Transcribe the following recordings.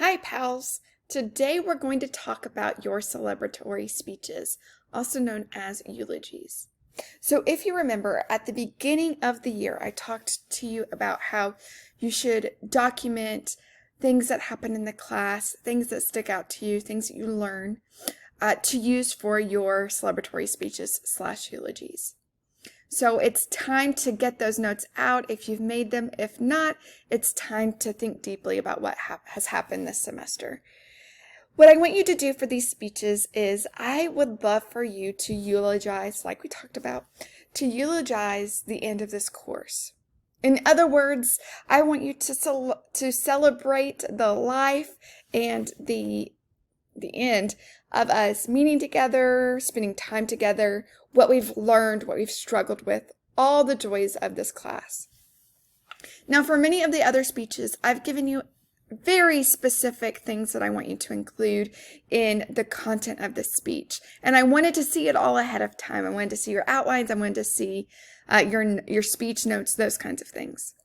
Hi, pals. Today we're going to talk about your celebratory speeches, also known as eulogies. So if you remember, at the beginning of the year, I talked to you about how you should document things that happen in the class, things that stick out to you, things that you learn, to use for your celebratory speeches/eulogies. So it's time to get those notes out if you've made them. If not, it's time to think deeply about what has happened this semester. What I want you to do for these speeches is I would love for you to eulogize, like we talked about, to eulogize the end of this course. In other words, I want you to celebrate the life and the end of us meeting together, spending time together, what we've learned, what we've struggled with, all the joys of this class. Now, for many of the other speeches, I've given you very specific things that I want you to include in the content of the speech. And I wanted to see it all ahead of time. I wanted to see your outlines. I wanted to see your speech notes, those kinds of things.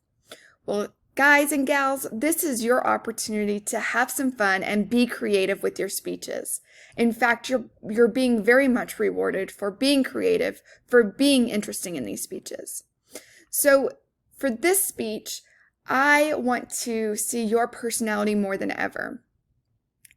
Well, guys and gals, this is your opportunity to have some fun and be creative with your speeches. In fact, you're being very much rewarded for being creative, for being interesting in these speeches. So for this speech, I want to see your personality more than ever.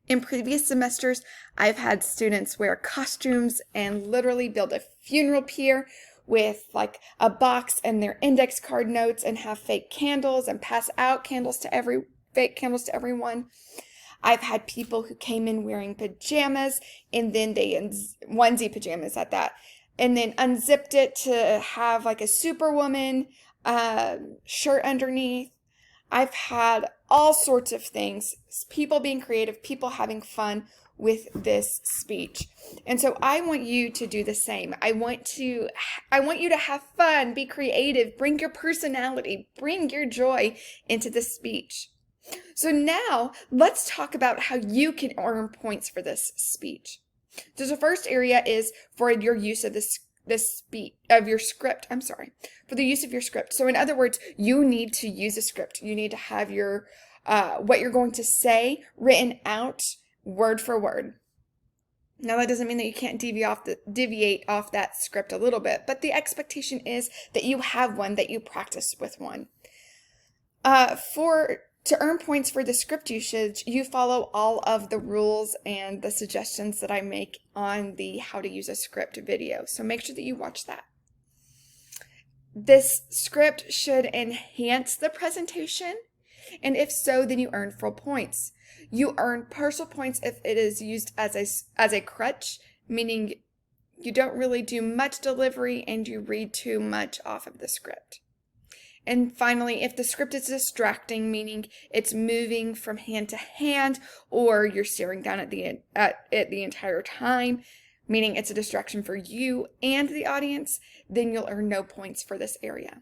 In previous semesters, I've had students wear costumes and literally build a funeral pyre with like a box and their index card notes and have fake candles and pass out fake candles to everyone. I've had people who came in wearing pajamas and then onesie pajamas at that, and then unzipped it to have like a superwoman shirt underneath. I've had all sorts of things, people being creative, people having fun with this speech. And so I want you to do the same. I want you to have fun, be creative, bring your personality, bring your joy into the speech. So now let's talk about how you can earn points for this speech. So the first area is for your use of your script. For the use of your script. So in other words, you need to use a script. You need to have your what you're going to say written out word for word. Now that doesn't mean that you can't deviate off that script a little bit, but the expectation is that you have one, that you practice with one. To earn points for the script usage, you follow all of the rules and the suggestions that I make on the How to Use a Script video. So make sure that you watch that. This script should enhance the presentation, and if so, then you earn full points. You earn partial points if it is used as a crutch, meaning you don't really do much delivery and you read too much off of the script. And finally, if the script is distracting, meaning it's moving from hand to hand, or you're staring down at it the entire time, meaning it's a distraction for you and the audience, then you'll earn no points for this area.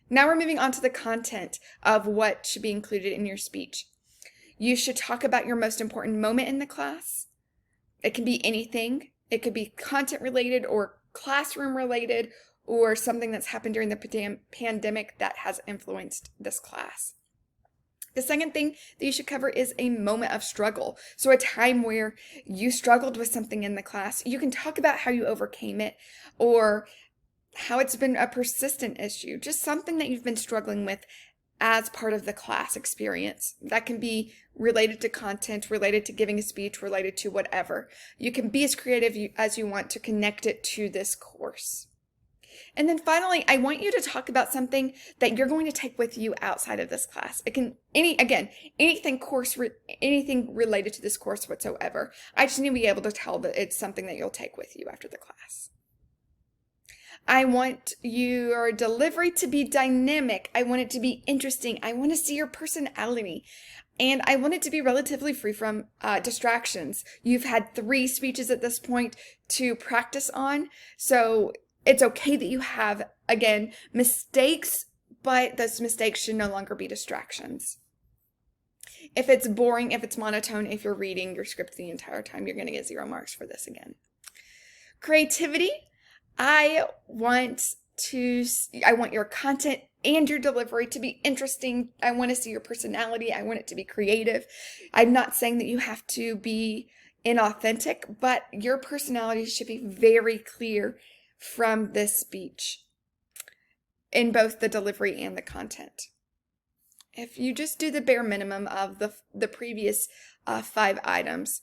Now we're moving on to the content of what should be included in your speech. You should talk about your most important moment in the class. It can be anything. It could be content related or classroom related, or something that's happened during the pandemic that has influenced this class. The second thing that you should cover is a moment of struggle. So a time where you struggled with something in the class. You can talk about how you overcame it or how it's been a persistent issue, just something that you've been struggling with as part of the class experience. That can be related to content, related to giving a speech, related to whatever. You can be as creative as you want to connect it to this course. And then finally, I want you to talk about something that you're going to take with you outside of this class. It can, anything related to this course whatsoever. I just need to be able to tell that it's something that you'll take with you after the class. I want your delivery to be dynamic. I want it to be interesting. I want to see your personality. And I want it to be relatively free from distractions. You've had 3 speeches at this point to practice on. So it's okay that you have, again, mistakes, but those mistakes should no longer be distractions. If it's boring, if it's monotone, if you're reading your script the entire time, you're going to get 0 marks for this again. Creativity. I want your content and your delivery to be interesting. I want to see your personality. I want it to be creative. I'm not saying that you have to be inauthentic, but your personality should be very clear from this speech in both the delivery and the content. If you just do the bare minimum of the previous 5 items,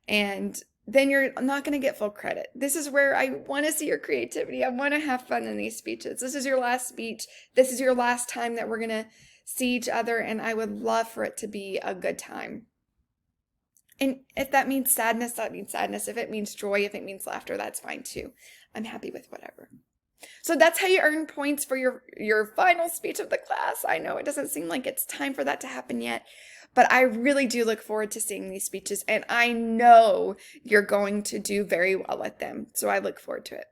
and then you're not going to get full credit. This is where I want to see your creativity. I want to have fun in these speeches. This is your last speech. This is your last time that we're going to see each other, and I would love for it to be a good time. And if that means sadness, that means sadness. If it means joy, if it means laughter, that's fine too. I'm happy with whatever. So that's how you earn points for your final speech of the class. I know it doesn't seem like it's time for that to happen yet, but I really do look forward to seeing these speeches, and I know you're going to do very well at them. So I look forward to it.